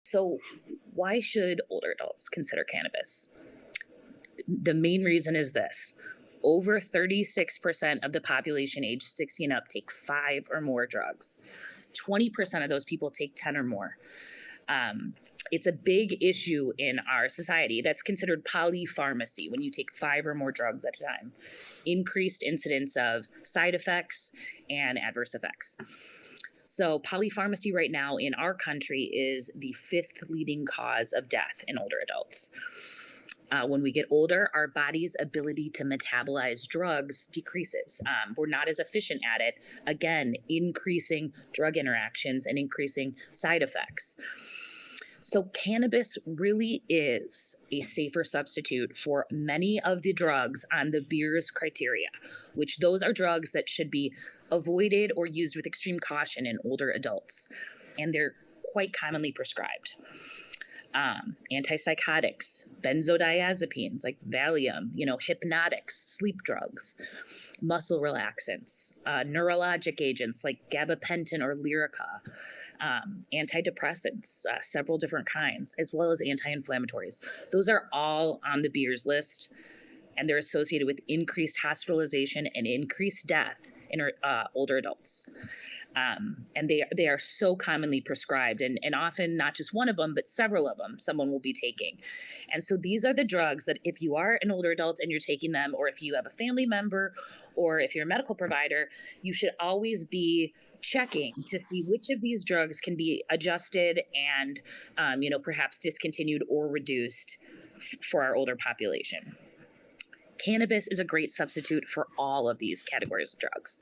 So, why should older adults consider cannabis? The main reason is this: over 36% of the population age 60 and up take five or more drugs. 20% of those people take 10 or more. Um, it's a big issue in our society. That's considered polypharmacy when you take five or more drugs at a time. Increased incidence of side effects and adverse effects. So, polypharmacy right now in our country is the fifth leading cause of death in older adults. When we get older, our body's ability to metabolize drugs decreases. We're not as efficient at it, again, increasing drug interactions and increasing side effects. So, cannabis really is a safer substitute for many of the drugs on the Beers criteria, which those are drugs that should be avoided or used with extreme caution in older adults. And they're quite commonly prescribed. Antipsychotics, benzodiazepines like Valium, hypnotics, sleep drugs, muscle relaxants, neurologic agents like gabapentin or Lyrica, antidepressants, several different kinds, as well as anti-inflammatories. Those are all on the Beers list, and they're associated with increased hospitalization and increased death in older adults. And they are so commonly prescribed, and often not just one of them, but several of them someone will be taking. And so these are the drugs that if you are an older adult and you're taking them, or if you have a family member, or if you're a medical provider, you should always be checking to see which of these drugs can be adjusted and, perhaps discontinued or reduced for our older population. Cannabis is a great substitute for all of these categories of drugs.